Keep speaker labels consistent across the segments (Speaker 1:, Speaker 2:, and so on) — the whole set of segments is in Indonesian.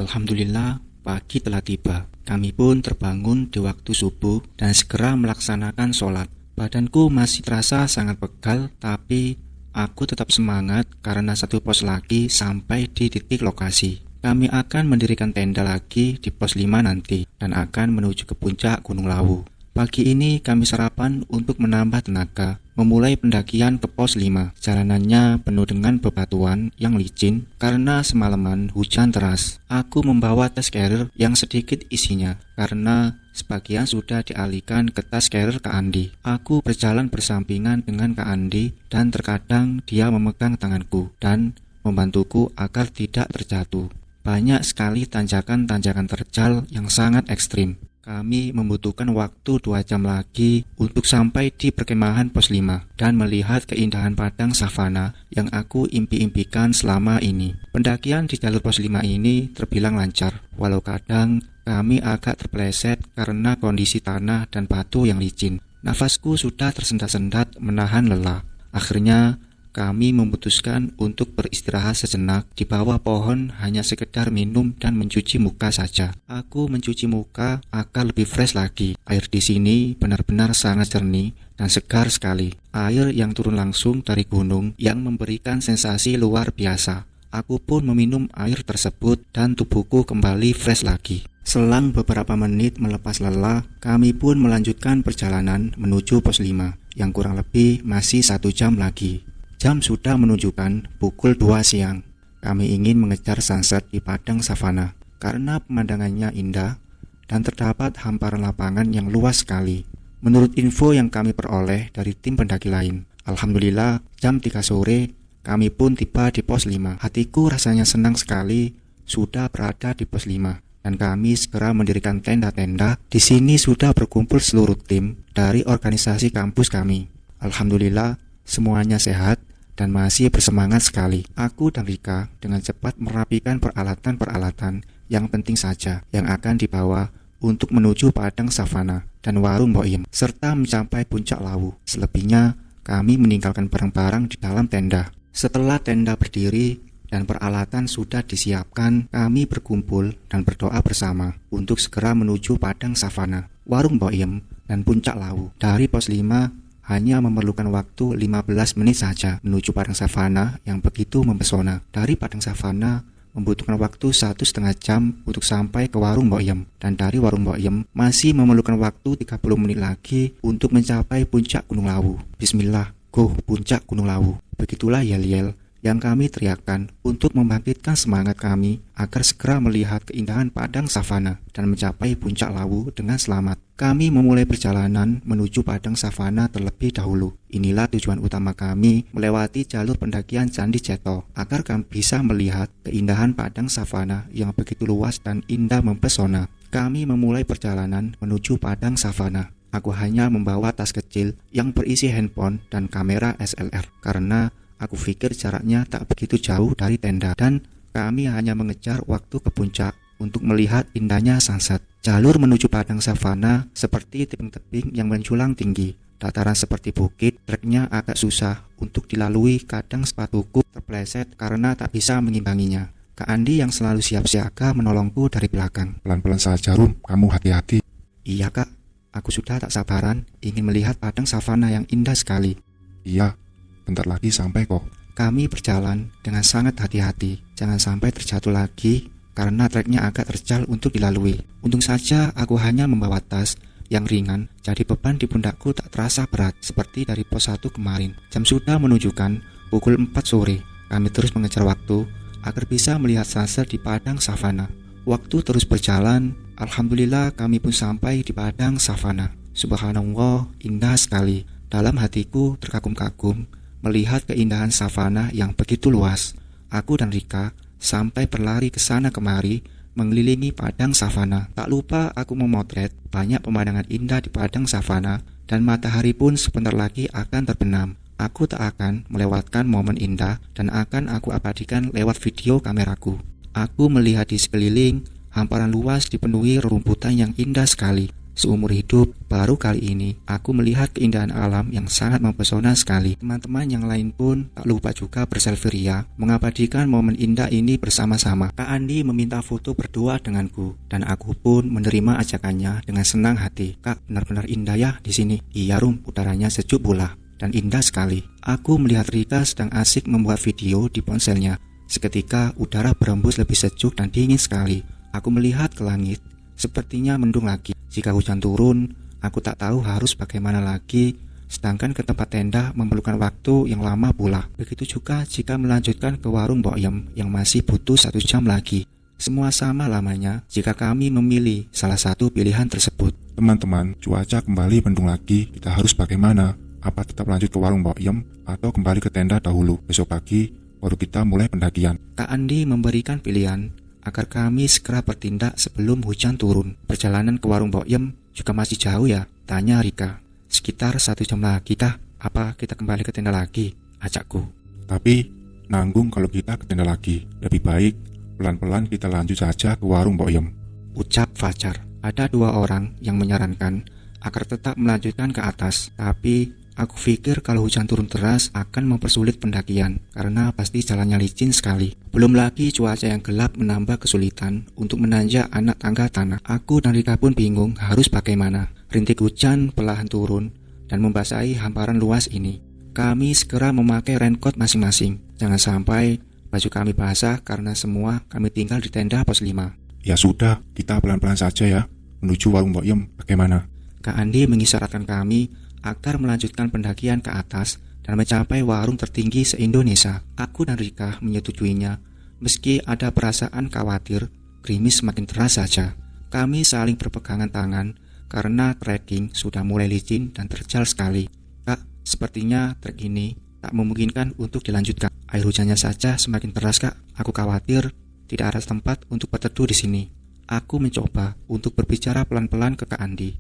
Speaker 1: Alhamdulillah, pagi telah tiba. Kami pun terbangun di waktu subuh dan segera melaksanakan sholat. Badanku masih terasa sangat pegal, tapi aku tetap semangat karena satu pos lagi sampai di titik lokasi. Kami akan mendirikan tenda lagi di pos 5 nanti dan akan menuju ke puncak Gunung Lawu. Pagi ini kami sarapan untuk menambah tenaga, memulai pendakian ke pos 5. Jalanannya penuh dengan bebatuan yang licin karena semalaman hujan deras. Aku membawa tas carrier yang sedikit isinya karena sebagian sudah dialihkan ke tas carrier Kak Andi. Aku berjalan bersampingan dengan Kak Andi dan terkadang dia memegang tanganku dan membantuku agar tidak terjatuh. Banyak sekali tanjakan-tanjakan terjal yang sangat ekstrim. Kami membutuhkan waktu 2 jam lagi untuk sampai di perkemahan pos 5 dan melihat keindahan padang savana yang aku impi-impikan selama ini. Pendakian di jalur pos 5 ini terbilang lancar, walau kadang kami agak terpeleset karena kondisi tanah dan batu yang licin. Nafasku sudah tersendat-sendat menahan lelah. Akhirnya kami memutuskan untuk beristirahat sejenak di bawah pohon, hanya sekedar minum dan mencuci muka saja. Aku mencuci muka agar lebih fresh lagi. Air di sini benar-benar sangat jernih dan segar sekali. Air yang turun langsung dari gunung yang memberikan sensasi luar biasa. Aku pun meminum air tersebut dan tubuhku kembali fresh lagi. Selang beberapa menit melepas lelah, kami pun melanjutkan perjalanan menuju pos 5 yang kurang lebih masih 1 jam lagi. Jam sudah menunjukkan pukul 2 siang. Kami ingin mengejar sunset di padang savana karena pemandangannya indah dan terdapat hamparan lapangan yang luas sekali. Menurut info yang kami peroleh dari tim pendaki lain, alhamdulillah jam 3 sore kami pun tiba di pos 5. Hatiku rasanya senang sekali sudah berada di pos 5 dan kami segera mendirikan tenda-tenda. Di sini sudah berkumpul seluruh tim dari organisasi kampus kami. Alhamdulillah semuanya sehat dan masih bersemangat sekali. Aku dan Rika dengan cepat merapikan peralatan-peralatan yang penting saja yang akan dibawa untuk menuju padang savana dan warung Boim, serta mencapai puncak Lawu. Selebihnya, kami meninggalkan barang-barang di dalam tenda. Setelah tenda berdiri dan peralatan sudah disiapkan, kami berkumpul dan berdoa bersama untuk segera menuju padang savana, warung Boim, dan puncak Lawu. Dari pos 5, hanya memerlukan waktu 15 menit saja menuju padang savana yang begitu mempesona. Dari padang savana membutuhkan waktu 1,5 jam untuk sampai ke warung Boim, dan dari warung Boim masih memerlukan waktu 30 menit lagi untuk mencapai puncak Gunung Lawu. Bismillah, go puncak Gunung Lawu. Begitulah yel-yel yang kami teriakkan untuk membangkitkan semangat kami agar segera melihat keindahan padang savana dan mencapai puncak Lawu dengan selamat. Kami memulai perjalanan menuju padang savana terlebih dahulu. Inilah tujuan utama kami melewati jalur pendakian Candi Ceto agar kami bisa melihat keindahan padang savana yang begitu luas dan indah mempesona. Kami memulai perjalanan menuju padang savana. Aku hanya membawa tas kecil yang berisi handphone dan kamera SLR karena aku pikir jaraknya tak begitu jauh dari tenda dan kami hanya mengejar waktu ke puncak untuk melihat indahnya sunset. Jalur menuju padang savana seperti tebing-tebing yang menjulang tinggi. Dataran seperti bukit, treknya agak susah untuk dilalui, kadang sepatuku terpeleset karena tak bisa mengimbanginya. Kak Andi yang selalu siap siaga menolongku dari belakang.
Speaker 2: Pelan-pelan saja Rum, kamu hati-hati.
Speaker 1: Iya Kak, aku sudah tak sabaran ingin melihat padang savana yang indah sekali.
Speaker 2: Iya, bentar lagi sampai kok.
Speaker 1: Kami berjalan dengan sangat hati-hati, jangan sampai terjatuh lagi karena treknya agak terjal untuk dilalui. Untung saja aku hanya membawa tas yang ringan, jadi beban di pundakku tak terasa berat seperti dari pos 1 kemarin. Jam sudah menunjukkan pukul 4 sore. Kami terus mengejar waktu agar bisa melihat sunset di padang savana. Waktu terus berjalan, alhamdulillah kami pun sampai di padang savana. Subhanallah, indah sekali. Dalam hatiku terkagum-kagum melihat keindahan savana yang begitu luas. Aku dan Rika sampai berlari ke sana kemari mengelilingi padang savana. Tak lupa aku memotret banyak pemandangan indah di padang savana dan matahari pun sebentar lagi akan terbenam. Aku tak akan melewatkan momen indah dan akan aku abadikan lewat video kameraku. Aku melihat di sekeliling hamparan luas dipenuhi rerumputan yang indah sekali. Seumur hidup, baru kali ini aku melihat keindahan alam yang sangat mempesona sekali. Teman-teman yang lain pun tak lupa juga berselfie ria, mengabadikan momen indah ini bersama-sama. Kak Andi meminta foto berdua denganku, dan aku pun menerima ajakannya dengan senang hati. Kak, benar-benar indah ya di sini. Iya Rum, udaranya sejuk pula dan indah sekali. Aku melihat Rika sedang asik membuat video di ponselnya. Seketika udara berembus lebih sejuk dan dingin sekali. Aku melihat ke langit, sepertinya mendung lagi. Jika hujan turun, aku tak tahu harus bagaimana lagi, sedangkan ke tempat tenda memerlukan waktu yang lama pula. Begitu juga jika melanjutkan ke warung Mbok Yem yang masih butuh 1 jam lagi. Semua sama lamanya jika kami memilih salah satu pilihan tersebut.
Speaker 2: Teman-teman, cuaca kembali mendung lagi. Kita harus bagaimana? Apa tetap lanjut ke warung Mbok Yem atau kembali ke tenda dahulu? Besok pagi baru kita mulai pendakian.
Speaker 1: Kak Andi memberikan pilihan agar kami segera bertindak sebelum hujan turun. Perjalanan ke warung Mbok Yem juga masih jauh ya? Tanya Rika. Sekitar 1 jam lagi kah? Apa kita kembali ke tenda lagi? Ajakku.
Speaker 2: Tapi nanggung kalau kita ke tenda lagi. Lebih baik pelan-pelan kita lanjut saja ke warung Mbok Yem.
Speaker 1: Ucap Fajar. Ada 2 orang yang menyarankan agar tetap melanjutkan ke atas. Tapi aku pikir kalau hujan turun deras akan mempersulit pendakian karena pasti jalannya licin sekali. Belum lagi cuaca yang gelap menambah kesulitan untuk menanjak anak tangga tanah. Aku dan Rika pun bingung harus bagaimana. Rintik hujan perlahan turun dan membasahi hamparan luas ini. Kami segera memakai raincoat masing-masing. Jangan sampai baju kami basah karena semua kami tinggal di tenda pos 5.
Speaker 2: Ya sudah, kita pelan-pelan saja ya menuju warung Mbok Yem. Bagaimana?
Speaker 1: Kak Andi mengisyaratkan kami agar melanjutkan pendakian ke atas dan mencapai warung tertinggi se-Indonesia. Aku dan Rika menyetujuinya, meski ada perasaan khawatir gerimis semakin deras saja. Kami saling berpegangan tangan karena trekking sudah mulai licin dan terjal sekali. Kak, sepertinya trek ini tak memungkinkan untuk dilanjutkan. Air hujannya saja semakin deras Kak. Aku khawatir tidak ada tempat untuk berteduh di sini. Aku mencoba untuk berbicara pelan-pelan ke Kak Andi.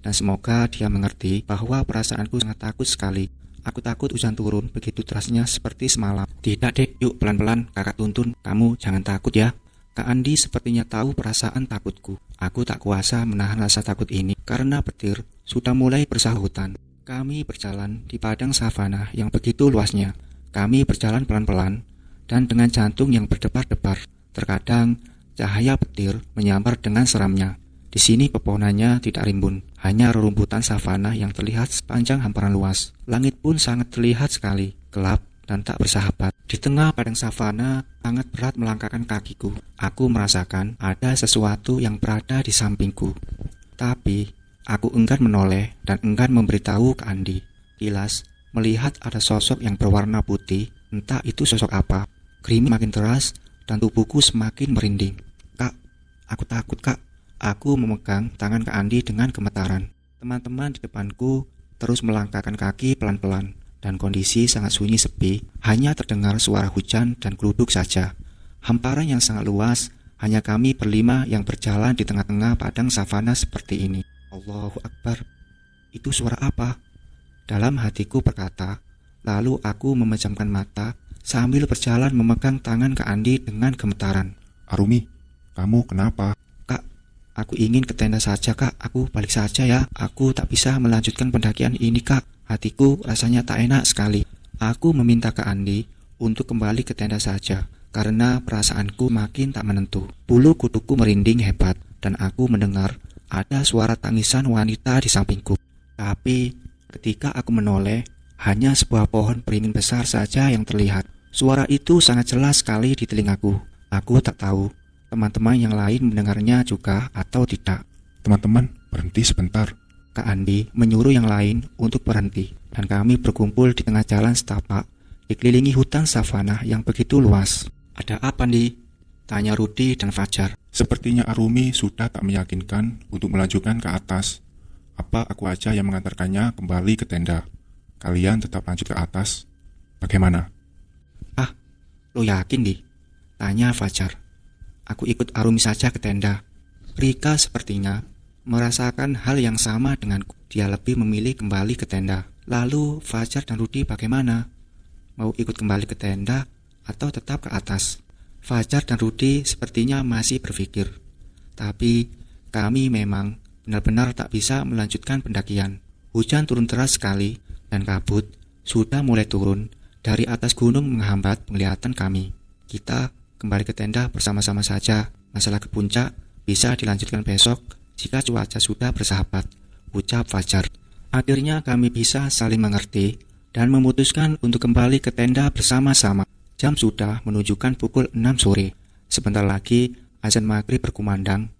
Speaker 1: Dan semoga dia mengerti bahwa perasaanku sangat takut sekali. Aku takut hujan turun begitu derasnya seperti semalam. Tidak dek, yuk pelan-pelan kakak tuntun. Kamu jangan takut ya. Kak Andi sepertinya tahu perasaan takutku. Aku tak kuasa menahan rasa takut ini karena petir sudah mulai bersahutan. Kami berjalan di padang savana yang begitu luasnya. Kami berjalan pelan-pelan dan dengan jantung yang berdebar-debar. Terkadang cahaya petir menyambar dengan seramnya. Di sini pepohonannya tidak rimbun, hanya rerumputan savana yang terlihat sepanjang hamparan luas. Langit pun sangat terlihat sekali, gelap dan tak bersahabat. Di tengah padang savana, sangat berat melangkahkan kakiku. Aku merasakan ada sesuatu yang berada di sampingku. Tapi, aku enggan menoleh dan enggan memberitahu ke Andi. Kilas, melihat ada sosok yang berwarna putih, entah itu sosok apa. Gerimis makin deras dan tubuhku semakin merinding. Kak, aku takut Kak. Aku memegang tangan Kak Andi dengan gemetaran. Teman-teman di depanku terus melangkahkan kaki pelan-pelan dan kondisi sangat sunyi sepi, hanya terdengar suara hujan dan geluduk saja. Hamparan yang sangat luas, hanya kami berlima yang berjalan di tengah-tengah padang savana seperti ini. Allahu Akbar, itu suara apa? Dalam hatiku berkata, lalu aku memejamkan mata sambil berjalan memegang tangan Kak Andi dengan gemetaran.
Speaker 2: Arumi, kamu kenapa?
Speaker 1: Aku ingin ke tenda saja Kak, aku balik saja ya. Aku tak bisa melanjutkan pendakian ini Kak. Hatiku rasanya tak enak sekali. Aku meminta Kak Andi untuk kembali ke tenda saja karena perasaanku makin tak menentu. Bulu kuduku merinding hebat dan aku mendengar ada suara tangisan wanita di sampingku. Tapi ketika aku menoleh, hanya sebuah pohon beringin besar saja yang terlihat. Suara itu sangat jelas sekali di telingaku. Aku tak tahu teman-teman yang lain mendengarnya juga atau tidak.
Speaker 2: Teman-teman, berhenti sebentar.
Speaker 1: Kak Andi menyuruh yang lain untuk berhenti, dan kami berkumpul di tengah jalan setapak, dikelilingi hutan savana yang begitu luas. Ada apa Andi? Tanya Rudi dan Fajar.
Speaker 2: Sepertinya Arumi sudah tak meyakinkan untuk melanjutkan ke atas. Apa aku aja yang mengantarkannya kembali ke tenda? Kalian tetap lanjut ke atas. Bagaimana?
Speaker 1: Ah, lo yakin Di? Tanya Fajar. Aku ikut Arumi saja ke tenda. Rika sepertinya merasakan hal yang sama denganku. Dia lebih memilih kembali ke tenda. Lalu Fajar dan Rudi bagaimana? Mau ikut kembali ke tenda atau tetap ke atas? Fajar dan Rudi sepertinya masih berpikir. Tapi kami memang benar-benar tak bisa melanjutkan pendakian. Hujan turun deras sekali dan kabut sudah mulai turun dari atas gunung menghambat penglihatan kami. Kita kembali ke tenda bersama-sama saja. Masalah ke puncak bisa dilanjutkan besok jika cuaca sudah bersahabat, ucap Fajar. Akhirnya kami bisa saling mengerti dan memutuskan untuk kembali ke tenda bersama-sama. Jam sudah menunjukkan pukul 6 sore. Sebentar lagi azan maghrib berkumandang.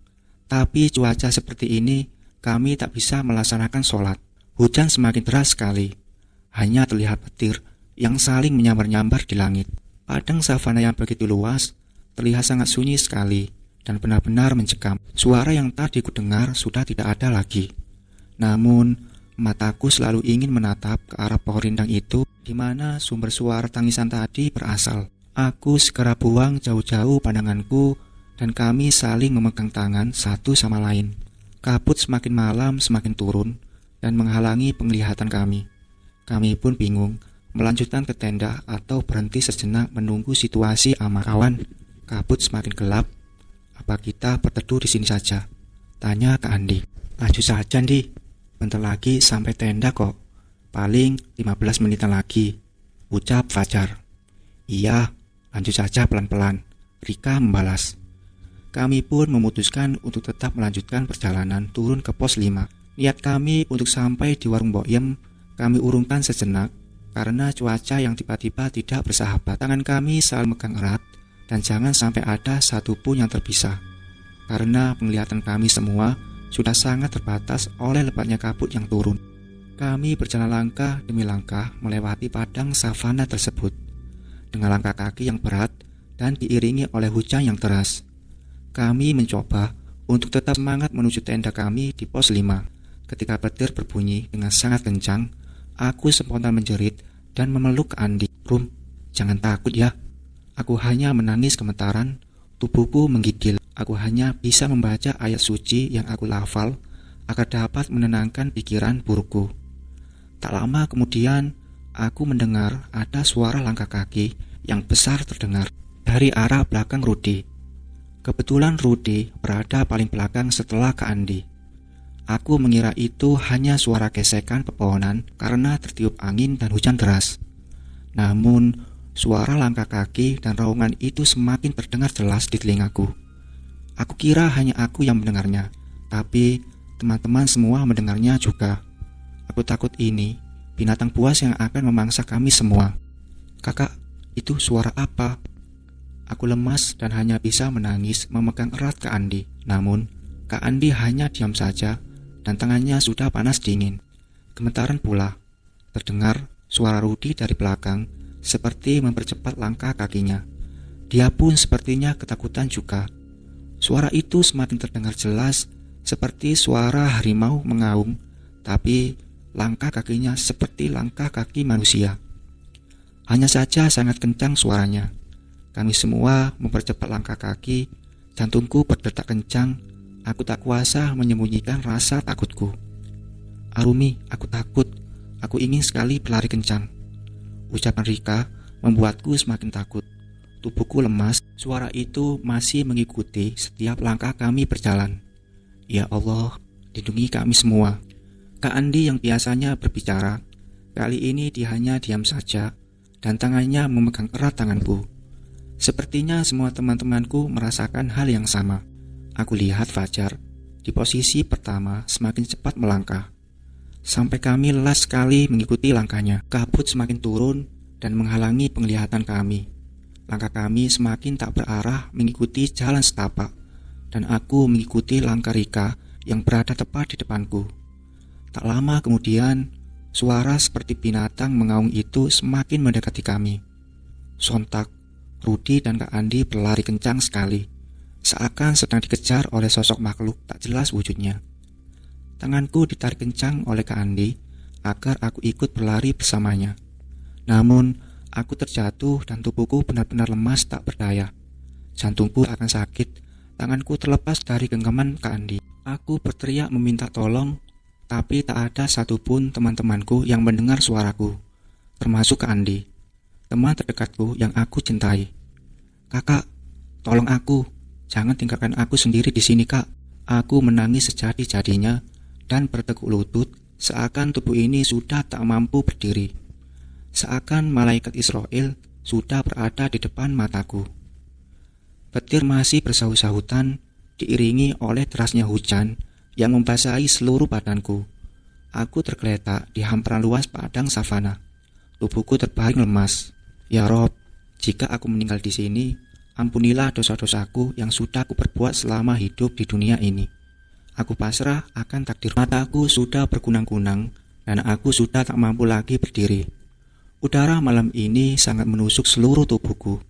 Speaker 1: Tapi cuaca seperti ini kami tak bisa melaksanakan sholat. Hujan semakin deras sekali. Hanya terlihat petir yang saling menyambar-nyambar di langit. Padang savana yang begitu luas terlihat sangat sunyi sekali dan benar-benar mencekam. Suara yang tadi kudengar sudah tidak ada lagi. Namun mataku selalu ingin menatap ke arah pohon rindang itu di mana sumber suara tangisan tadi berasal. Aku segera buang jauh-jauh pandanganku dan kami saling memegang tangan satu sama lain. Kabut semakin malam semakin turun dan menghalangi penglihatan kami. Kami pun bingung melanjutkan ke tenda atau berhenti sejenak menunggu situasi aman. Kawan, kabut semakin gelap. Apa kita berteduh di sini saja? Tanya ke Andi. Lanjut saja, Andi. Bentar lagi sampai tenda kok. Paling 15 menitan lagi, ucap Fajar. Iya, lanjut saja pelan-pelan, Rika membalas. Kami pun memutuskan untuk tetap melanjutkan perjalanan turun ke pos 5. Niat kami untuk sampai di warung Boyem kami urungkan sejenak karena cuaca yang tiba-tiba tidak bersahabat. Tangan kami saling megang erat dan jangan sampai ada satupun yang terpisah. Karena penglihatan kami semua sudah sangat terbatas oleh lebatnya kabut yang turun. Kami berjalan langkah demi langkah melewati padang savana tersebut dengan langkah kaki yang berat dan diiringi oleh hujan yang deras. Kami mencoba untuk tetap semangat menuju tenda kami di pos 5. Ketika petir berbunyi dengan sangat kencang, aku spontan menjerit dan memeluk Andi. Rum, jangan takut ya. Aku hanya menangis gemetaran, tubuhku menggigil. Aku hanya bisa membaca ayat suci yang aku lafal agar dapat menenangkan pikiran burukku. Tak lama kemudian, aku mendengar ada suara langkah kaki yang besar terdengar dari arah belakang Rudi. Kebetulan Rudi berada paling belakang setelah ke Andi. Aku mengira itu hanya suara gesekan pepohonan karena tertiup angin dan hujan deras. Namun, suara langkah kaki dan raungan itu semakin terdengar jelas di telingaku. Aku kira hanya aku yang mendengarnya, tapi teman-teman semua mendengarnya juga. Aku takut ini binatang buas yang akan memangsa kami semua. Kakak, itu suara apa? Aku lemas dan hanya bisa menangis memegang erat Kak Andi. Namun, Kak Andi hanya diam saja dan tangannya sudah panas dingin. Gemetaran pula, terdengar suara Rudi dari belakang seperti mempercepat langkah kakinya. Dia pun sepertinya ketakutan juga. Suara itu semakin terdengar jelas seperti suara harimau mengaum, tapi langkah kakinya seperti langkah kaki manusia. Hanya saja sangat kencang suaranya. Kami semua mempercepat langkah kaki, jantungku berdetak kencang, aku tak kuasa menyembunyikan rasa takutku. Arumi, aku takut, aku ingin sekali berlari kencang. Ucapan Rika membuatku semakin takut. Tubuhku lemas, suara itu masih mengikuti setiap langkah kami berjalan. Ya Allah, lindungi kami semua. Kak Andi yang biasanya berbicara, kali ini dia hanya diam saja dan tangannya memegang erat tanganku. Sepertinya semua teman-temanku merasakan hal yang sama. Aku lihat Fajar di posisi pertama semakin cepat melangkah. Sampai kami lelah sekali mengikuti langkahnya. Kabut semakin turun dan menghalangi penglihatan kami. Langkah kami semakin tak berarah mengikuti jalan setapak, dan aku mengikuti langkah Rika yang berada tepat di depanku. Tak lama kemudian, suara seperti binatang mengaung itu semakin mendekati kami. Sontak, Rudi dan Kak Andi berlari kencang sekali, seakan sedang dikejar oleh sosok makhluk tak jelas wujudnya. Tanganku ditarik kencang oleh Kak Andi agar aku ikut berlari bersamanya. Namun, aku terjatuh dan tubuhku benar-benar lemas tak berdaya. Jantungku akan sakit, tanganku terlepas dari genggaman Kak Andi. Aku berteriak meminta tolong, tapi tak ada satupun teman-temanku yang mendengar suaraku, termasuk Kak Andi, teman terdekatku yang aku cintai. Kakak, tolong aku, jangan tinggalkan aku sendiri di sini, Kak. Aku menangis sejadi-jadinya dan bertekuk lutut, seakan tubuh ini sudah tak mampu berdiri. Seakan malaikat Israel sudah berada di depan mataku. Petir masih bersahut-sahutan, diiringi oleh derasnya hujan yang membasahi seluruh badanku. Aku tergeletak di hamparan luas padang savana. Tubuhku terbaring lemas. Ya Rob, jika aku meninggal di sini, ampunilah dosa-dosaku yang sudah aku perbuat selama hidup di dunia ini. Aku pasrah akan takdir. Mataku sudah berkunang-kunang dan aku sudah tak mampu lagi berdiri. Udara malam ini sangat menusuk seluruh tubuhku.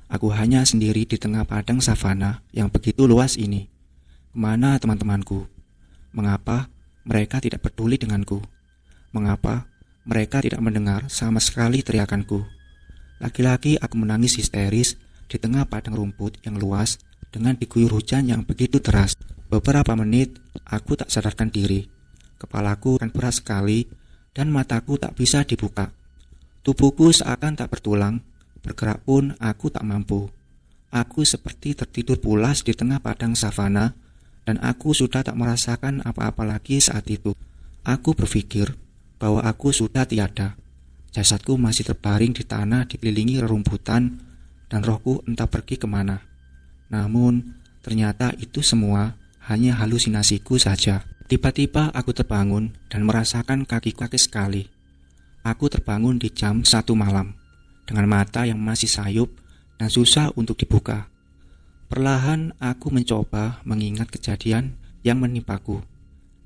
Speaker 1: Aku hanya sendiri di tengah padang savana yang begitu luas ini. Kemana teman-temanku? Mengapa mereka tidak peduli denganku? Mengapa mereka tidak mendengar sama sekali teriakanku? Lagi-lagi aku menangis histeris di tengah padang rumput yang luas dengan diguyur hujan yang begitu deras. Beberapa menit aku tak sadarkan diri. Kepalaku kan berat sekali dan mataku tak bisa dibuka. Tubuhku seakan tak bertulang, bergerak pun aku tak mampu. Aku seperti tertidur pulas di tengah padang savana dan aku sudah tak merasakan apa-apa lagi saat itu. Aku berpikir bahwa aku sudah tiada. Jasadku masih terbaring di tanah dikelilingi rerumputan dan rohku entah pergi kemana. Namun ternyata itu semua hanya halusinasiku saja. Tiba-tiba aku terbangun dan merasakan kakiku sakit sekali. Aku terbangun di jam 1 malam dengan mata yang masih sayup dan susah untuk dibuka. Perlahan aku mencoba mengingat kejadian yang menimpaku.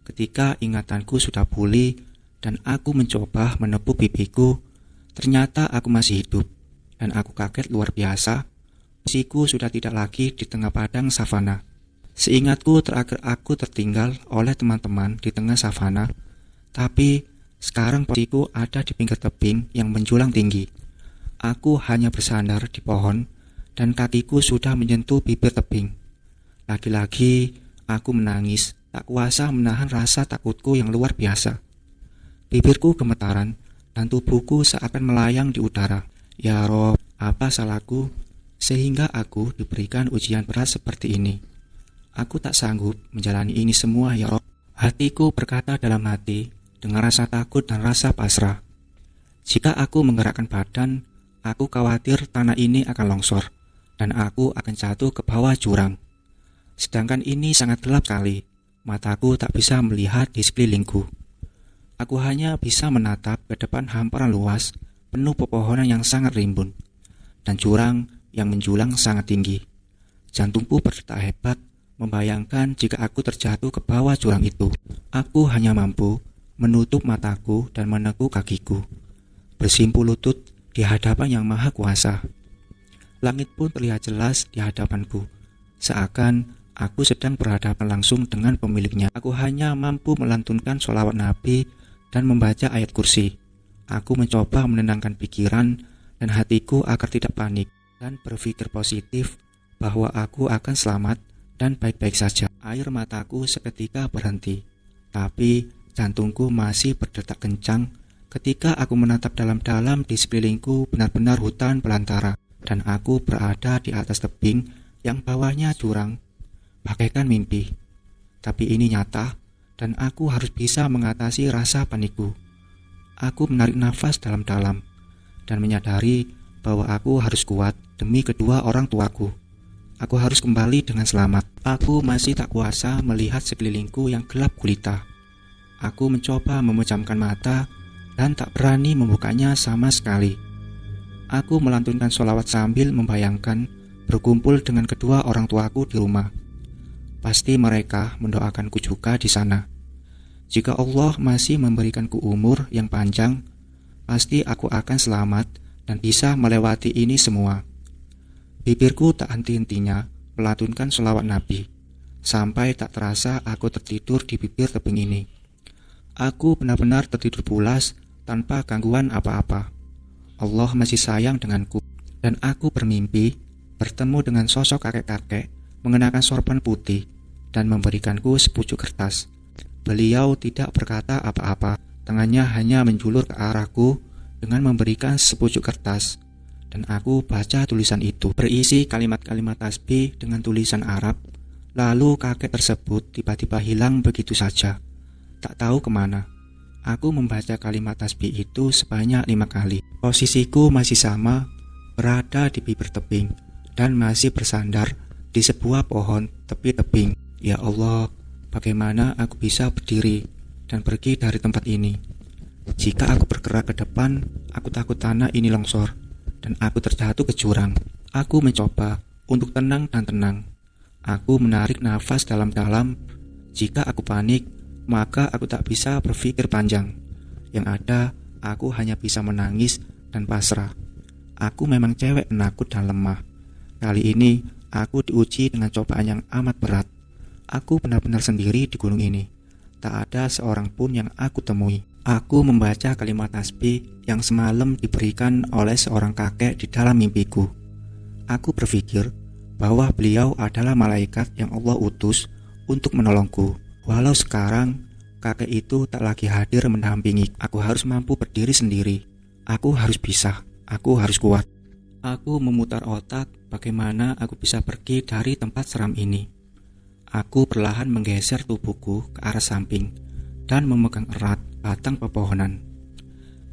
Speaker 1: Ketika ingatanku sudah pulih dan aku mencoba menepuk pipiku, ternyata aku masih hidup dan aku kaget luar biasa. Posisiku sudah tidak lagi di tengah padang savana. Seingatku terakhir aku tertinggal oleh teman-teman di tengah savana, tapi sekarang posisiku ada di pinggir tebing yang menjulang tinggi. Aku hanya bersandar di pohon dan kakiku sudah menyentuh bibir tebing. Lagi-lagi aku menangis, tak kuasa menahan rasa takutku yang luar biasa. Bibirku gemetaran dan tubuhku seakan melayang di udara. Ya Rob, apa salahku sehingga aku diberikan ujian berat seperti ini? Aku tak sanggup menjalani ini semua, ya Rob. Hatiku berkata dalam hati dengan rasa takut dan rasa pasrah. Jika aku menggerakkan badan, aku khawatir tanah ini akan longsor dan aku akan jatuh ke bawah jurang. Sedangkan ini sangat gelap sekali. Mataku tak bisa melihat di sekelilingku. Aku hanya bisa menatap ke depan hamparan luas, penuh pepohonan yang sangat rimbun, dan jurang yang menjulang sangat tinggi. Jantungku berdetak hebat, membayangkan jika aku terjatuh ke bawah jurang itu. Aku hanya mampu menutup mataku dan menekuk kakiku, bersimpuh lutut di hadapan Yang Maha Kuasa. Langit pun terlihat jelas di hadapanku, seakan aku sedang berhadapan langsung dengan pemiliknya. Aku hanya mampu melantunkan sholawat Nabi dan membaca ayat kursi. Aku mencoba menenangkan pikiran dan hatiku agar tidak panik dan berpikir positif bahwa aku akan selamat dan baik-baik saja. Air mataku seketika berhenti, tapi jantungku masih berdetak kencang ketika aku menatap dalam-dalam di sekelilingku. Benar-benar hutan belantara dan aku berada di atas tebing yang bawahnya jurang, bagaikan mimpi. Tapi ini nyata dan aku harus bisa mengatasi rasa panikku. Aku menarik nafas dalam-dalam dan menyadari bahwa aku harus kuat demi kedua orang tuaku. Aku harus kembali dengan selamat. Aku masih tak kuasa melihat sekelilingku yang gelap gulita. Aku mencoba memejamkan mata dan tak berani membukanya sama sekali. Aku melantunkan sholawat sambil membayangkan berkumpul dengan kedua orang tuaku di rumah. Pasti mereka mendoakanku juga di sana. Jika Allah masih memberikanku umur yang panjang, pasti aku akan selamat dan bisa melewati ini semua. Bibirku tak henti-hentinya melantunkan sholawat Nabi, sampai tak terasa aku tertidur di bibir tebing ini. Aku benar-benar tertidur pulas tanpa gangguan apa-apa. Allah masih sayang denganku, dan aku bermimpi bertemu dengan sosok kakek-kakek mengenakan sorban putih dan memberikanku sepucuk kertas. Beliau tidak berkata apa-apa, tangannya hanya menjulur ke arahku dengan memberikan sepucuk kertas, dan aku baca tulisan itu. Berisi kalimat-kalimat tasbih dengan tulisan Arab. Lalu kakek tersebut tiba-tiba hilang begitu saja. Tak tahu kemana. Aku membaca kalimat tasbih itu sebanyak 5 kali. Posisiku masih sama, berada di bibir tebing dan masih bersandar di sebuah pohon tepi tebing. Ya Allah, bagaimana aku bisa berdiri dan pergi dari tempat ini? Jika aku bergerak ke depan, aku takut tanah ini longsor dan aku terjatuh ke jurang. Aku mencoba untuk tenang dan tenang. Aku menarik nafas dalam-dalam. Jika aku panik, maka aku tak bisa berpikir panjang. Yang ada, aku hanya bisa menangis dan pasrah. Aku memang cewek penakut dan lemah. Kali ini, aku diuji dengan cobaan yang amat berat. Aku benar-benar sendiri di gunung ini. Tak ada seorang pun yang aku temui. Aku membaca kalimat tasbih yang semalam diberikan oleh seorang kakek di dalam mimpiku. Aku berpikir bahwa beliau adalah malaikat yang Allah utus untuk menolongku. Walau sekarang kakek itu tak lagi hadir mendampingi, aku harus mampu berdiri sendiri. Aku harus bisa, aku harus kuat. Aku memutar otak bagaimana aku bisa pergi dari tempat seram ini. Aku perlahan menggeser tubuhku ke arah samping dan memegang erat batang pepohonan.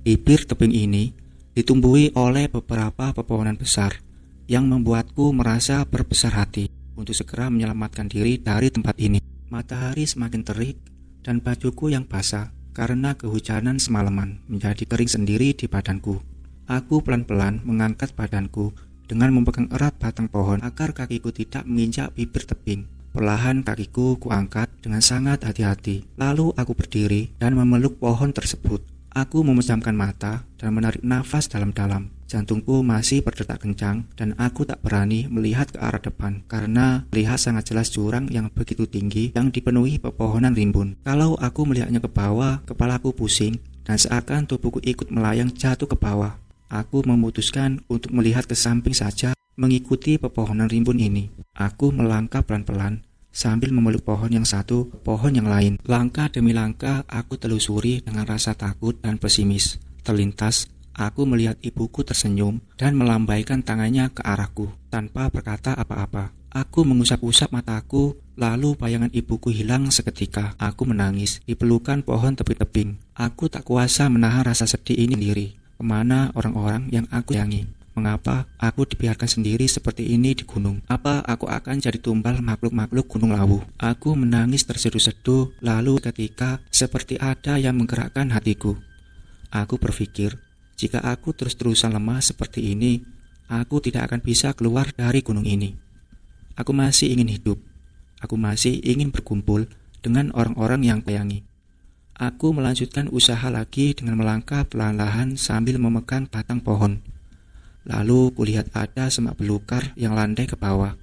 Speaker 1: Bibir tebing ini ditumbuhi oleh beberapa pepohonan besar yang membuatku merasa berbesar hati untuk segera menyelamatkan diri dari tempat ini. Matahari semakin terik dan bajuku yang basah karena kehujanan semalaman menjadi kering sendiri di badanku. Aku pelan-pelan mengangkat badanku dengan memegang erat batang pohon agar kakiku tidak menginjak bibir tebing. Perlahan kakiku kuangkat dengan sangat hati-hati. Lalu aku berdiri dan memeluk pohon tersebut. Aku memejamkan mata dan menarik nafas dalam-dalam. Jantungku masih berdetak kencang dan aku tak berani melihat ke arah depan karena melihat sangat jelas jurang yang begitu tinggi yang dipenuhi pepohonan rimbun. Kalau aku melihatnya ke bawah, kepalaku pusing dan seakan tubuhku ikut melayang jatuh ke bawah. Aku memutuskan untuk melihat ke samping saja mengikuti pepohonan rimbun ini. Aku melangkah pelan-pelan sambil memeluk pohon yang satu ke pohon yang lain. Langkah demi langkah aku telusuri dengan rasa takut dan pesimis. Terlintas aku melihat ibuku tersenyum dan melambaikan tangannya ke arahku tanpa berkata apa-apa. Aku mengusap-usap mataku, lalu bayangan ibuku hilang seketika. Aku menangis di pelukan pohon tepi tebing. Aku tak kuasa menahan rasa sedih ini sendiri. Kemana orang-orang yang aku sayangi? Mengapa aku dibiarkan sendiri seperti ini di gunung? Apa aku akan jadi tumbal makhluk-makhluk gunung lawu? Aku menangis terseduh-seduh, lalu ketika seperti ada yang menggerakkan hatiku. Aku berpikir, jika aku terus-terusan lemah seperti ini, aku tidak akan bisa keluar dari gunung ini. Aku masih ingin hidup. Aku masih ingin berkumpul dengan orang-orang yang sayangi. Aku melanjutkan usaha lagi dengan melangkah perlahan-lahan sambil memegang batang pohon. Lalu kulihat ada semak belukar yang landai ke bawah.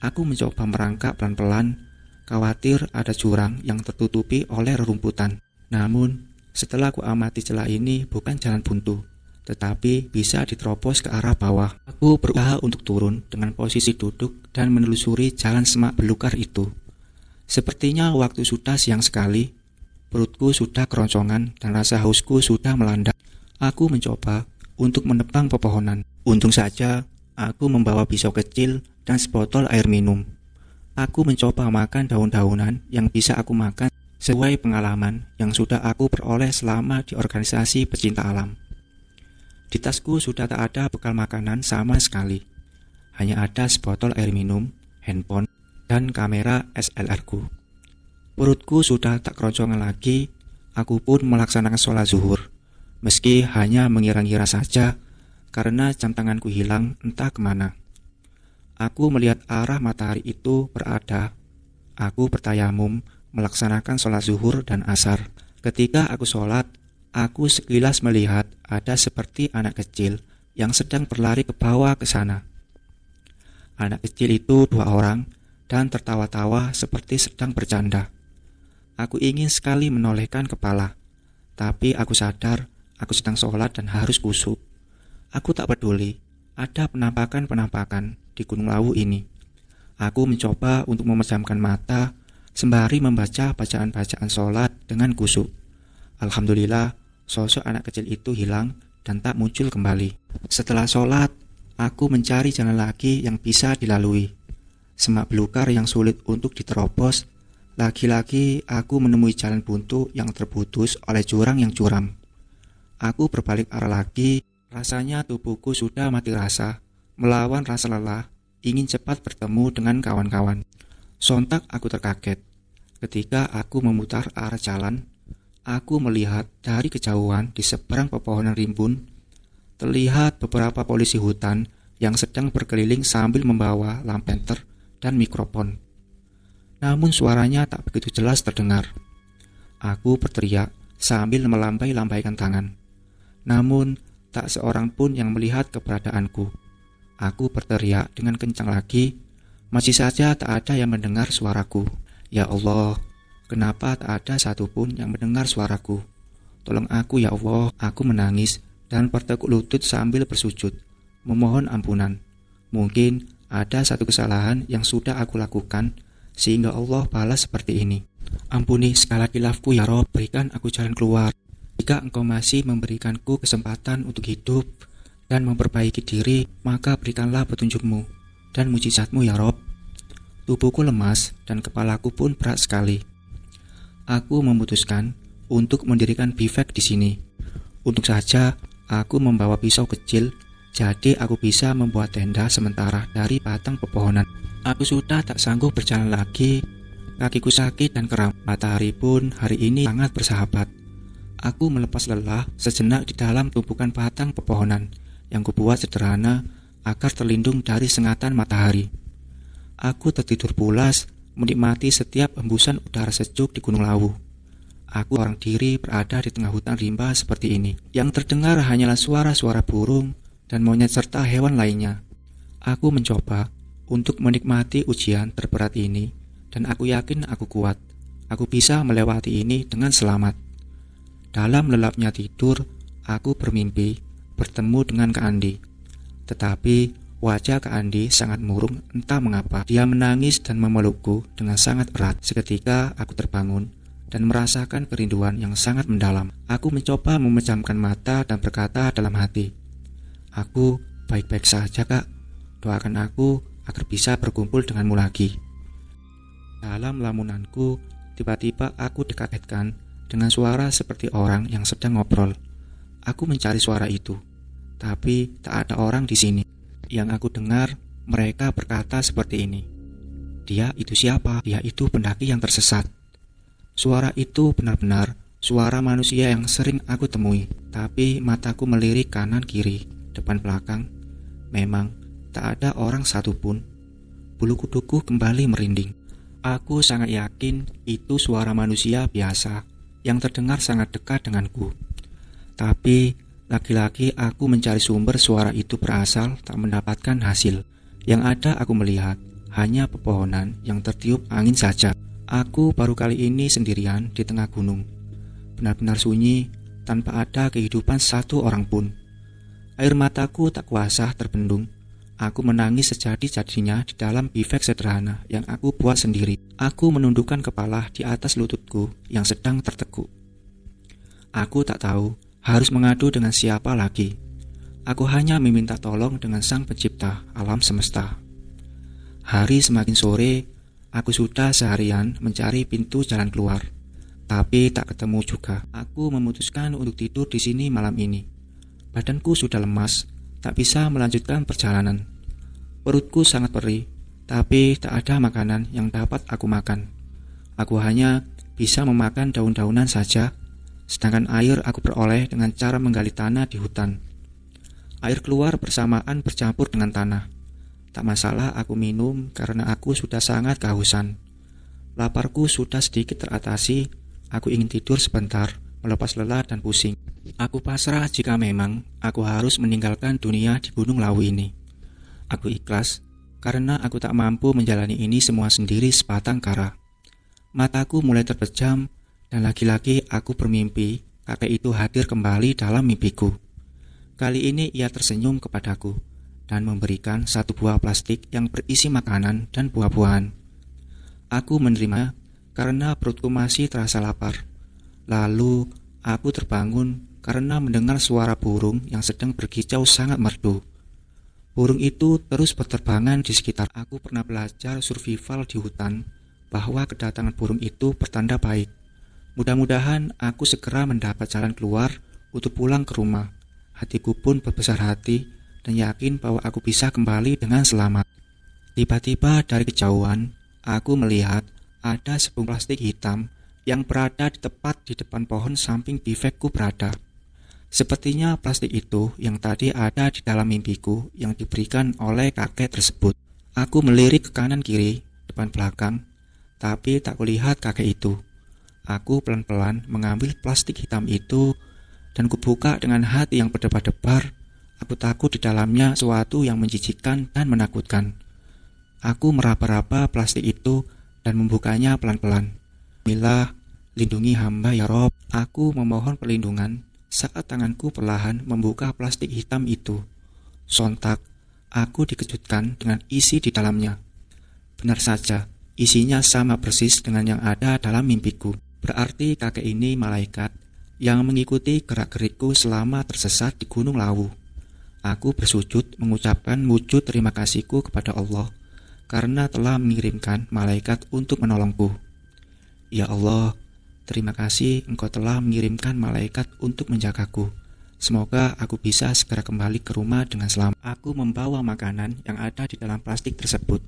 Speaker 1: Aku mencoba merangkak pelan-pelan, khawatir ada jurang yang tertutupi oleh rerumputan. Namun, setelah ku amati celah ini bukan jalan buntu, tetapi bisa diterobos ke arah bawah. Aku berusaha untuk turun dengan posisi duduk dan menelusuri jalan semak belukar itu. Sepertinya waktu sudah siang sekali, perutku sudah keroncongan dan rasa hausku sudah melanda. Aku mencoba untuk menebang pepohonan. Untung saja aku membawa pisau kecil dan sebotol air minum. Aku mencoba makan daun-daunan yang bisa aku makan sesuai pengalaman yang sudah aku peroleh selama di organisasi pecinta alam. Di tasku sudah tak ada bekal makanan sama sekali. Hanya ada sebotol air minum, handphone, dan kamera SLR-ku. Perutku sudah tak keroncongan lagi. Aku pun melaksanakan sholat zuhur. Meski hanya mengira-ngira saja, karena jam tanganku hilang entah kemana. Aku melihat arah matahari itu berada. Aku bertayamum melaksanakan sholat zuhur dan asar. Ketika aku sholat, aku sekilas melihat ada seperti anak kecil yang sedang berlari ke bawah ke sana. Anak kecil itu 2 orang dan tertawa-tawa seperti sedang bercanda. Aku ingin sekali menolehkan kepala, tapi aku sadar aku sedang sholat dan harus khusyuk. Aku tak peduli, ada penampakan-penampakan di Gunung Lawu ini. Aku mencoba untuk memejamkan mata sembari membaca bacaan-bacaan sholat dengan khusyuk. Alhamdulillah, sosok anak kecil itu hilang dan tak muncul kembali. Setelah sholat, aku mencari jalan lagi yang bisa dilalui. semak belukar yang sulit untuk diterobos. Lagi-lagi aku menemui jalan buntu yang terputus oleh jurang yang curam. Aku berbalik arah lagi, rasanya tubuhku sudah mati rasa, melawan rasa lelah, ingin cepat bertemu dengan kawan-kawan. Sontak aku terkaget. Ketika aku memutar arah jalan, aku melihat dari kejauhan di seberang pepohonan rimbun, terlihat beberapa polisi hutan yang sedang berkeliling sambil membawa lampenter dan mikrofon. Namun suaranya tak begitu jelas terdengar. Aku berteriak sambil melambai-lambaikan tangan. Namun tak seorang pun yang melihat keberadaanku. Aku berteriak dengan kencang lagi, masih saja tak ada yang mendengar suaraku. Ya Allah, kenapa tak ada satupun yang mendengar suaraku? Tolong aku ya Allah. Aku menangis dan bertekuk lutut sambil bersujud, memohon ampunan. Mungkin ada satu kesalahan yang sudah aku lakukan, sehingga Allah balas seperti ini. Ampuni segala khilafku ya Rob, berikan aku jalan keluar. Jika engkau masih memberikanku kesempatan untuk hidup dan memperbaiki diri, maka berikanlah petunjukmu dan mujizatmu ya Rob. Tubuhku lemas dan kepalaku pun berat sekali. Aku memutuskan untuk mendirikan bivak di sini. Untuk saja aku membawa pisau kecil, jadi aku bisa membuat tenda sementara dari batang pepohonan. Aku sudah tak sanggup berjalan lagi, kakiku sakit dan kram. Matahari pun hari ini sangat bersahabat. Aku melepas lelah sejenak di dalam tumpukan batang pepohonan yang kubuat sederhana agar terlindung dari sengatan matahari. Aku tertidur pulas, menikmati setiap hembusan udara sejuk di Gunung Lawu. Aku orang diri berada di tengah hutan rimba seperti ini. Yang terdengar hanyalah suara-suara burung dan monyet serta hewan lainnya. Aku mencoba untuk menikmati ujian terberat ini dan aku yakin aku kuat. Aku bisa melewati ini dengan selamat. Dalam lelapnya tidur, aku bermimpi bertemu dengan Kak Andi. Tetapi wajah Kak Andi sangat murung entah mengapa. Dia menangis dan memelukku dengan sangat erat. Seketika aku terbangun dan merasakan kerinduan yang sangat mendalam. Aku mencoba memejamkan mata dan berkata dalam hati, "Aku baik-baik saja Kak, doakan aku agar bisa berkumpul denganmu lagi." Dalam lamunanku, tiba-tiba aku dikagetkan dengan suara seperti orang yang sedang ngobrol. Aku mencari suara itu, tapi tak ada orang di sini. Yang aku dengar, mereka berkata seperti ini, "Dia itu siapa? Dia itu pendaki yang tersesat." Suara itu benar-benar suara manusia yang sering aku temui, tapi mataku melirik kanan kiri, depan belakang. Memang tak ada orang satupun. Bulu kuduku kembali merinding. Aku sangat yakin itu suara manusia biasa yang terdengar sangat dekat denganku. Tapi lagi-lagi aku mencari sumber suara itu berasal tak mendapatkan hasil. Yang ada aku melihat hanya pepohonan yang tertiup angin saja. Aku baru kali ini sendirian di tengah gunung. Benar-benar sunyi, tanpa ada kehidupan satu orang pun. Air mataku tak kuasa terbendung. Aku menangis sejadi-jadinya di dalam bivak sederhana yang aku buat sendiri. Aku menundukkan kepala di atas lututku yang sedang tertekuk. Aku tak tahu harus mengadu dengan siapa lagi. Aku hanya meminta tolong dengan Sang Pencipta alam semesta. Hari semakin sore. Aku sudah seharian mencari pintu jalan keluar, tapi tak ketemu juga. Aku memutuskan untuk tidur di sini malam ini. Badanku sudah lemas, tak bisa melanjutkan perjalanan. Perutku sangat perih, tapi tak ada makanan yang dapat aku makan. Aku hanya bisa memakan daun-daunan saja, sedangkan air aku peroleh dengan cara menggali tanah di hutan. Air keluar bersamaan bercampur dengan tanah. Tak masalah aku minum karena aku sudah sangat kehausan. Laparku sudah sedikit teratasi. Aku ingin tidur sebentar, melepas lelah dan pusing. Aku pasrah jika memang aku harus meninggalkan dunia di Gunung Lawu ini. Aku ikhlas karena aku tak mampu menjalani ini semua sendiri sebatang kara. Mataku mulai terpejam dan lagi-lagi aku bermimpi kakek itu hadir kembali dalam mimpiku. Kali ini ia tersenyum kepadaku dan memberikan satu buah plastik yang berisi makanan dan buah-buahan. Aku menerima karena perutku masih terasa lapar. Lalu aku terbangun karena mendengar suara burung yang sedang berkicau sangat merdu. Burung itu terus berterbangan di sekitar. Aku pernah belajar survival di hutan bahwa kedatangan burung itu pertanda baik. Mudah-mudahan aku segera mendapat jalan keluar untuk pulang ke rumah. Hatiku pun berbesar hati dan yakin bahwa aku bisa kembali dengan selamat. Tiba-tiba dari kejauhan, aku melihat ada sebuah plastik hitam yang berada tepat di depan pohon samping bivekku berada. Sepertinya plastik itu yang tadi ada di dalam mimpiku yang diberikan oleh kakek tersebut. Aku melirik ke kanan kiri, depan belakang, tapi tak kulihat kakek itu. Aku pelan-pelan mengambil plastik hitam itu dan kubuka dengan hati yang berdebar-debar. Aku takut di dalamnya sesuatu yang menjijikkan dan menakutkan. Aku meraba-raba plastik itu dan membukanya pelan-pelan. Bismillah, lindungi hamba ya Rob. Aku memohon perlindungan saat tanganku perlahan membuka plastik hitam itu. Sontak, aku dikejutkan dengan isi di dalamnya. Benar saja, isinya sama persis dengan yang ada dalam mimpiku. Berarti kakek ini malaikat yang mengikuti gerak-gerikku selama tersesat di Gunung Lawu. Aku bersujud mengucapkan wujud terima kasihku kepada Allah karena telah mengirimkan malaikat untuk menolongku. Ya Allah, terima kasih Engkau telah mengirimkan malaikat untuk menjagaku. Semoga aku bisa segera kembali ke rumah dengan selamat. Aku membawa makanan yang ada di dalam plastik tersebut.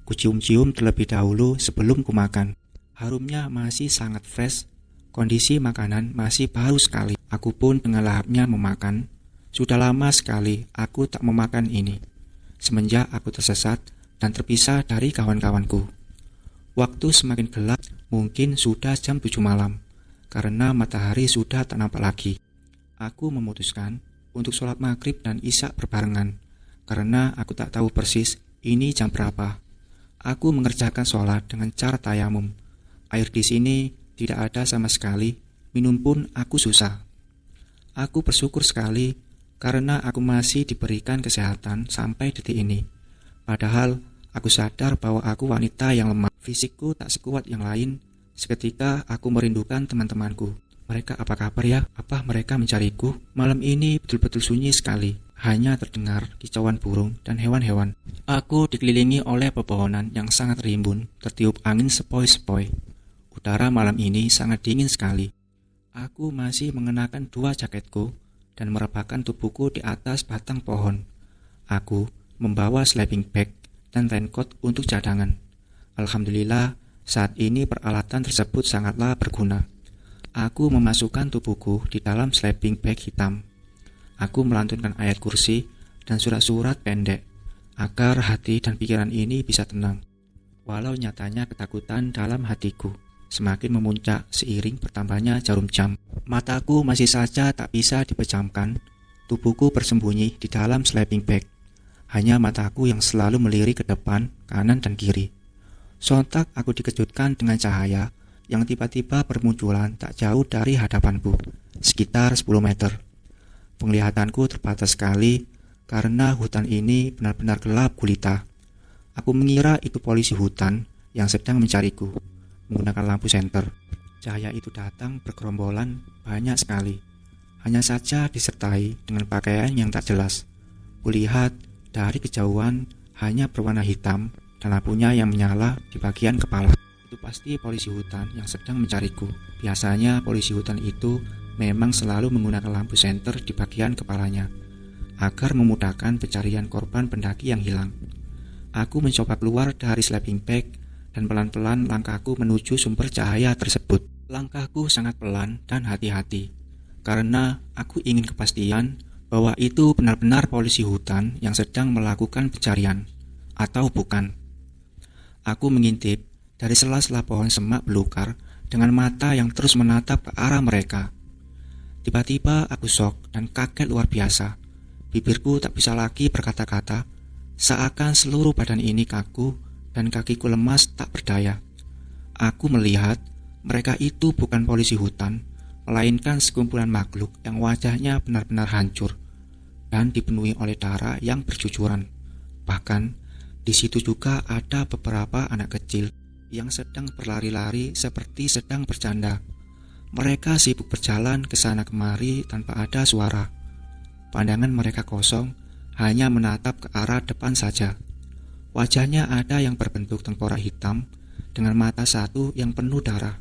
Speaker 1: Kucium-cium terlebih dahulu sebelum kumakan. Harumnya masih sangat fresh. Kondisi makanan masih baru sekali. Aku pun dengan lahapnya memakan. Sudah lama sekali aku tak memakan ini. Semenjak aku tersesat dan terpisah dari kawan-kawanku. Waktu semakin gelap, mungkin sudah jam 7 malam, karena matahari sudah tak nampak lagi. Aku memutuskan untuk sholat maghrib dan isya berbarengan, karena aku tak tahu persis ini jam berapa. Aku mengerjakan sholat dengan cara tayamum. Air di sini tidak ada sama sekali, minum pun aku susah. Aku bersyukur sekali karena aku masih diberikan kesehatan sampai detik ini. Padahal aku sadar bahwa aku wanita yang lemah. Fisikku tak sekuat yang lain. Seketika aku merindukan teman-temanku. Mereka apa kabar ya? Apa mereka mencariku? Malam ini betul-betul sunyi sekali. Hanya terdengar kicauan burung dan hewan-hewan. Aku dikelilingi oleh pepohonan yang sangat rimbun, tertiup angin sepoi-sepoi. Udara malam ini sangat dingin sekali. Aku masih mengenakan 2 jaketku dan merebahkan tubuhku di atas batang pohon. Aku membawa sleeping bag dan raincoat untuk cadangan. Alhamdulillah, saat ini peralatan tersebut sangatlah berguna. Aku memasukkan tubuhku di dalam sleeping bag hitam. Aku melantunkan ayat kursi dan surat-surat pendek agar hati dan pikiran ini bisa tenang. Walau nyatanya ketakutan dalam hatiku semakin memuncak seiring bertambahnya jarum jam. Mataku masih saja tak bisa dipejamkan. Tubuhku bersembunyi di dalam sleeping bag. Hanya mataku yang selalu melirik ke depan, kanan dan kiri. Sontak aku dikejutkan dengan cahaya yang tiba-tiba bermunculan tak jauh dari hadapanku, sekitar 10 meter. Penglihatanku terbatas sekali karena hutan ini benar-benar gelap gulita. Aku mengira itu polisi hutan yang sedang mencariku menggunakan lampu senter. Cahaya itu datang bergerombolan banyak sekali. Hanya saja disertai dengan pakaian yang tak jelas. Kulihat dari kejauhan hanya berwarna hitam dan lampunya yang menyala di bagian kepala. Itu pasti polisi hutan yang sedang mencariku. Biasanya polisi hutan itu memang selalu menggunakan lampu senter di bagian kepalanya agar memudahkan pencarian korban pendaki yang hilang. Aku mencoba keluar dari sleeping bag dan pelan-pelan langkahku menuju sumber cahaya tersebut. Langkahku sangat pelan dan hati-hati karena aku ingin kepastian bahwa itu benar-benar polisi hutan yang sedang melakukan pencarian atau bukan. Aku mengintip dari sela-sela pohon semak belukar dengan mata yang terus menatap ke arah mereka. Tiba-tiba aku shock dan kaget luar biasa. Bibirku tak bisa lagi berkata-kata, seakan seluruh badan ini kaku dan kakiku lemas tak berdaya. Aku melihat mereka itu bukan polisi hutan, melainkan sekumpulan makhluk yang wajahnya benar-benar hancur dan dipenuhi oleh darah yang bercucuran. Bahkan di situ juga ada beberapa anak kecil yang sedang berlari-lari seperti sedang bercanda. Mereka sibuk berjalan ke sana kemari tanpa ada suara. Pandangan mereka kosong, hanya menatap ke arah depan saja. Wajahnya ada yang berbentuk tengkorak hitam dengan mata satu yang penuh darah.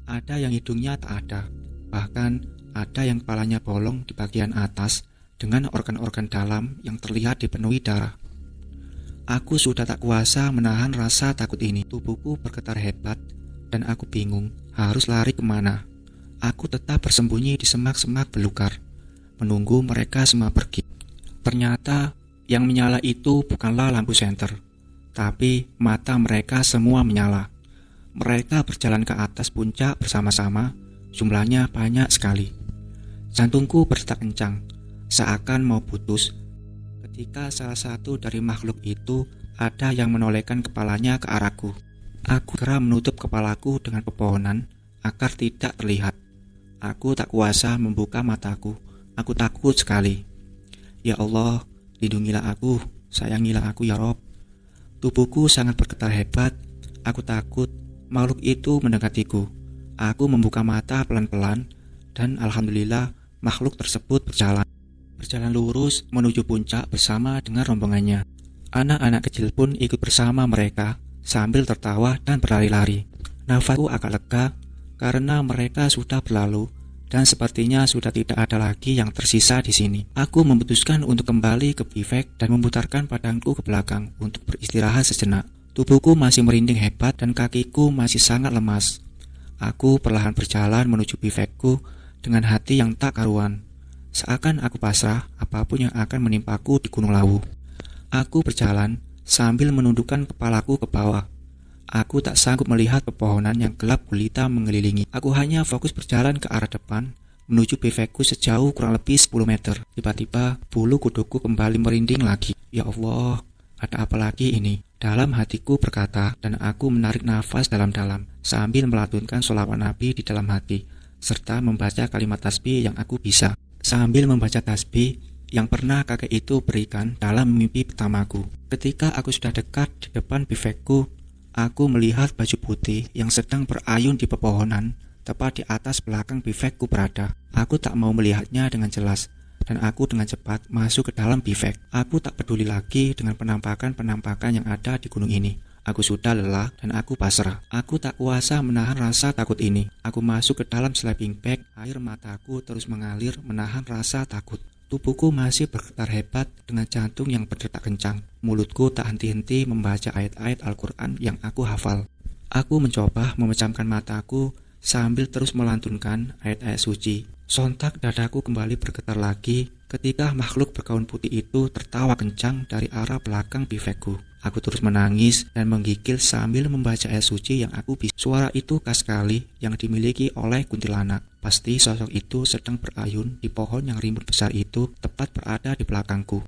Speaker 1: Ada yang hidungnya tak ada, bahkan ada yang kepalanya bolong di bagian atas dengan organ-organ dalam yang terlihat dipenuhi darah. Aku sudah tak kuasa menahan rasa takut ini. Tubuhku bergetar hebat dan aku bingung harus lari kemana. Aku tetap bersembunyi di semak-semak belukar, menunggu mereka semua pergi. Ternyata yang menyala itu bukanlah lampu senter, tapi mata mereka semua menyala. Mereka berjalan ke atas puncak bersama-sama, jumlahnya banyak sekali. Jantungku berdetak kencang, seakan mau putus, ketika salah satu dari makhluk itu ada yang menolehkan kepalanya ke arahku. Aku segera menutup kepalaku dengan pepohonan agar tidak terlihat. Aku tak kuasa membuka mataku, aku takut sekali. Ya Allah, lindungilah aku, sayangilah aku ya Rob. Tubuhku sangat bergetar hebat, aku takut makhluk itu mendekatiku. Aku membuka mata pelan-pelan dan alhamdulillah makhluk tersebut berjalan lurus menuju puncak bersama dengan rombongannya. Anak-anak kecil pun ikut bersama mereka sambil tertawa dan berlari-lari. Nafasku agak lega karena mereka sudah berlalu dan sepertinya sudah tidak ada lagi yang tersisa di sini. Aku memutuskan untuk kembali ke bivek dan memutarkan badanku ke belakang untuk beristirahat sejenak. Tubuhku masih merinding hebat dan kakiku masih sangat lemas. Aku perlahan berjalan menuju bivekku dengan hati yang tak karuan. Seakan aku pasrah apapun yang akan menimpaku di Gunung Lawu. Aku berjalan sambil menundukkan kepalaku ke bawah. Aku tak sanggup melihat pepohonan yang gelap gulita mengelilingi. Aku hanya fokus berjalan ke arah depan, menuju bivekku sejauh kurang lebih 10 meter. Tiba-tiba bulu kuduku kembali merinding lagi. Ya Allah, ada apa lagi ini? Dalam hatiku berkata, dan aku menarik nafas dalam-dalam sambil melantunkan sholawat Nabi di dalam hati, serta membaca kalimat tasbih yang aku bisa. Sambil membaca tasbih yang pernah kakek itu berikan dalam mimpi pertamaku. Ketika aku sudah dekat di depan bivekku, aku melihat baju putih yang sedang berayun di pepohonan tepat di atas belakang bivekku berada. Aku tak mau melihatnya dengan jelas dan aku dengan cepat masuk ke dalam bivek. Aku tak peduli lagi dengan penampakan-penampakan yang ada di gunung ini. Aku sudah lelah dan aku pasrah. Aku tak kuasa menahan rasa takut ini. Aku masuk ke dalam sleeping bag. Air mataku terus mengalir menahan rasa takut. Tubuhku masih bergetar hebat dengan jantung yang berdetak kencang. Mulutku tak henti-henti membaca ayat-ayat Al-Quran yang aku hafal. Aku mencoba memejamkan mataku sambil terus melantunkan ayat-ayat suci. Sontak dadaku kembali bergetar lagi ketika makhluk bergaun putih itu tertawa kencang dari arah belakang bivekku. Aku terus menangis dan menggigil sambil membaca ayat suci yang aku bisa. Suara itu khas sekali yang dimiliki oleh kuntilanak. Pasti sosok itu sedang berayun di pohon yang rimbun besar itu tepat berada di belakangku.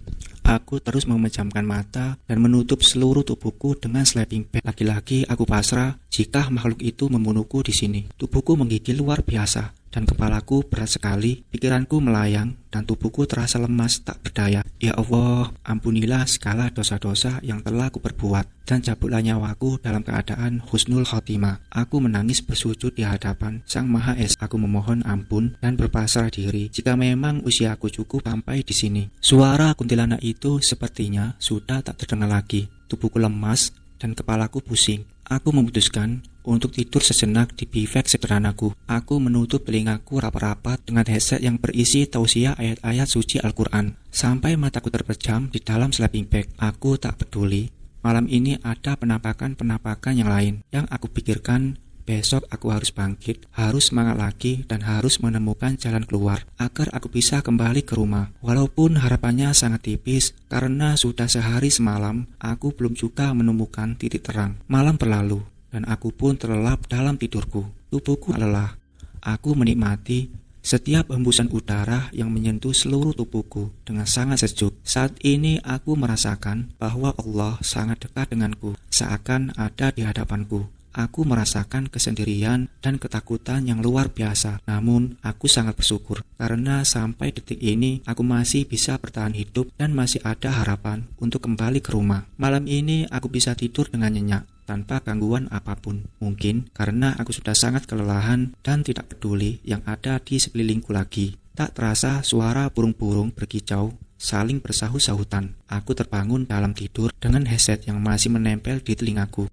Speaker 1: Aku terus memejamkan mata dan menutup seluruh tubuhku dengan sleeping bag. Lagi-lagi aku pasrah jika makhluk itu membunuhku di sini. Tubuhku menggigil luar biasa dan kepalaku berat sekali, pikiranku melayang dan tubuhku terasa lemas tak berdaya. Ya Allah, ampunilah segala dosa-dosa yang telah aku perbuat dan cabutlah nyawaku dalam keadaan husnul khotimah. Aku menangis bersujud di hadapan Sang Maha Esa. Aku memohon ampun dan berpasrah diri jika memang usiaku cukup sampai di sini. Suara kuntilanak itu sepertinya sudah tak terdengar lagi. Tubuhku lemas dan kepalaku pusing. Aku memutuskan untuk tidur sejenak di bivek sederhanaku. Aku menutup telingaku rapat-rapat dengan headset yang berisi tausiah ayat-ayat suci Al-Quran. Sampai mataku terpejam di dalam sleeping bag. Aku tak peduli. Malam ini ada penampakan-penampakan yang lain. Yang aku pikirkan, besok aku harus bangkit, harus semangat lagi dan harus menemukan jalan keluar agar aku bisa kembali ke rumah. Walaupun harapannya sangat tipis karena sudah sehari semalam aku belum juga menemukan titik terang. Malam berlalu dan aku pun terlelap dalam tidurku. Tubuhku lelah. Aku menikmati setiap hembusan udara yang menyentuh seluruh tubuhku dengan sangat sejuk. Saat ini aku merasakan bahwa Allah sangat dekat denganku, seakan ada di hadapanku. Aku merasakan kesendirian dan ketakutan yang luar biasa. Namun, aku sangat bersyukur karena sampai detik ini aku masih bisa bertahan hidup dan masih ada harapan untuk kembali ke rumah. Malam ini aku bisa tidur dengan nyenyak tanpa gangguan apapun. Mungkin karena aku sudah sangat kelelahan dan tidak peduli yang ada di sekelilingku lagi. Tak terasa suara burung-burung berkicau saling bersahut-sahutan. Aku terbangun dalam tidur dengan headset yang masih menempel di telingaku.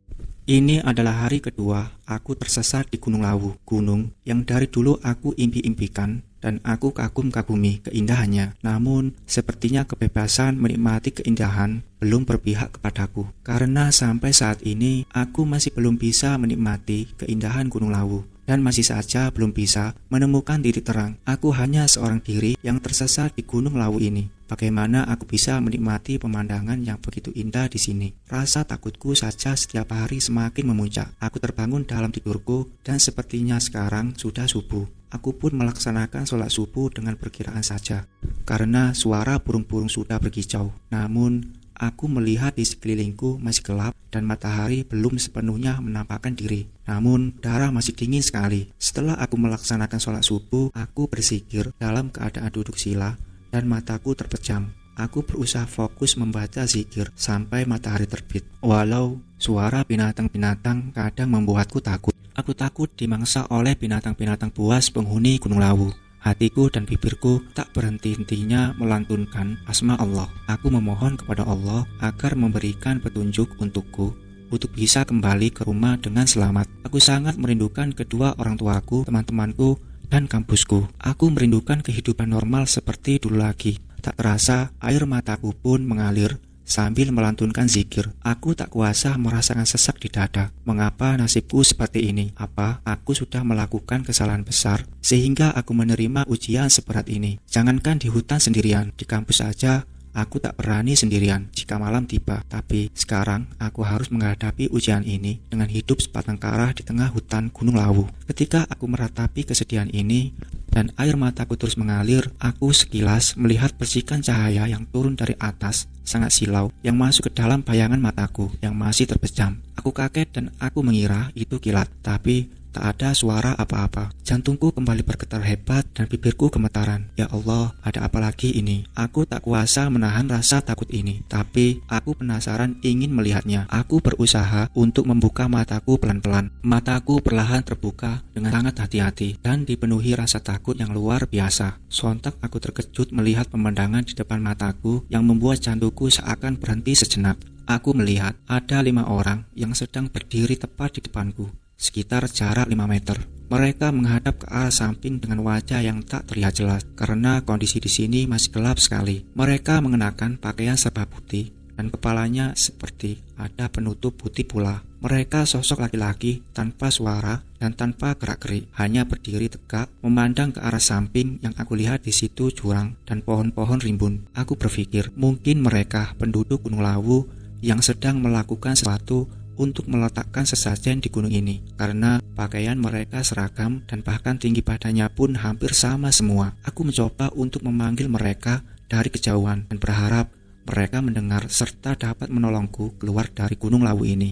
Speaker 1: Ini adalah hari kedua aku tersesat di Gunung Lawu, gunung yang dari dulu aku impi-impikan dan aku kagum-kagumi keindahannya. Namun, sepertinya kebebasan menikmati keindahan belum berpihak kepadaku. Karena sampai saat ini, aku masih belum bisa menikmati keindahan Gunung Lawu. Dan masih saja belum bisa menemukan titik terang. Aku hanya seorang diri yang tersesat di Gunung Lawu ini. Bagaimana aku bisa menikmati pemandangan yang begitu indah di sini? Rasa takutku saja setiap hari semakin memuncak. Aku terbangun dalam tidurku dan sepertinya sekarang sudah subuh. Aku pun melaksanakan sholat subuh dengan perkiraan saja. Karena suara burung-burung sudah berkicau. Namun, aku melihat di sekelilingku masih gelap dan matahari belum sepenuhnya menampakkan diri. Namun, udara masih dingin sekali. Setelah aku melaksanakan sholat subuh, aku berzikir dalam keadaan duduk sila dan mataku terpejam. Aku berusaha fokus membaca zikir sampai matahari terbit. Walau suara binatang-binatang kadang membuatku takut. Aku takut dimangsa oleh binatang-binatang buas penghuni Gunung Lawu. Hatiku dan bibirku tak berhenti-hentinya melantunkan asma Allah. Aku memohon kepada Allah agar memberikan petunjuk untukku untuk bisa kembali ke rumah dengan selamat. Aku sangat merindukan kedua orang tuaku, teman-temanku, dan kampusku. Aku merindukan kehidupan normal seperti dulu lagi. Tak terasa air mataku pun mengalir sambil melantunkan zikir. Aku tak kuasa merasakan sesak di dada. Mengapa nasibku seperti ini? Apa aku sudah melakukan kesalahan besar sehingga aku menerima ujian seberat ini? Jangankan di hutan sendirian, di kampus saja aku tak berani sendirian jika malam tiba. Tapi sekarang aku harus menghadapi ujian ini dengan hidup sebatang kara di tengah hutan Gunung Lawu. Ketika aku meratapi kesedihan ini dan air mataku terus mengalir, aku sekilas melihat percikan cahaya yang turun dari atas sangat silau yang masuk ke dalam bayangan mataku yang masih terpejam. Aku kaget dan aku mengira itu kilat, tapi tak ada suara apa-apa. Jantungku kembali bergetar hebat dan bibirku gemetaran. Ya Allah, ada apa lagi ini? Aku tak kuasa menahan rasa takut ini, tapi aku penasaran ingin melihatnya. Aku berusaha untuk membuka mataku pelan-pelan. Mataku perlahan terbuka dengan sangat hati-hati dan dipenuhi rasa takut yang luar biasa. Sontak aku terkejut melihat pemandangan di depan mataku yang membuat jantungku seakan berhenti sejenak. Aku melihat ada 5 orang yang sedang berdiri tepat di depanku, sekitar jarak 5 meter. Mereka menghadap ke arah samping dengan wajah yang tak terlihat jelas karena kondisi di sini masih gelap sekali. Mereka mengenakan pakaian serba putih dan kepalanya seperti ada penutup putih pula. Mereka sosok laki-laki tanpa suara dan tanpa gerak-gerik, hanya berdiri tegak memandang ke arah samping yang aku lihat di situ jurang dan pohon-pohon rimbun. Aku berpikir mungkin mereka penduduk Gunung Lawu yang sedang melakukan sesuatu untuk meletakkan sesajen di gunung ini, karena pakaian mereka seragam dan bahkan tinggi badannya pun hampir sama semua. Aku mencoba untuk memanggil mereka dari kejauhan dan berharap mereka mendengar serta dapat menolongku keluar dari Gunung Lawu ini.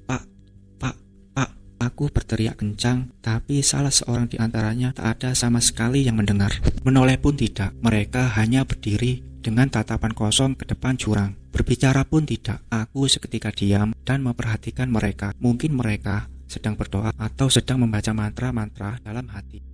Speaker 1: Pak, aku berteriak kencang, tapi salah seorang di antaranya tak ada sama sekali yang mendengar. Menoleh pun tidak, mereka hanya berdiri dengan tatapan kosong ke depan jurang. Berbicara pun tidak. Aku seketika diam dan memperhatikan mereka. Mungkin mereka sedang berdoa atau sedang membaca mantra-mantra dalam hati.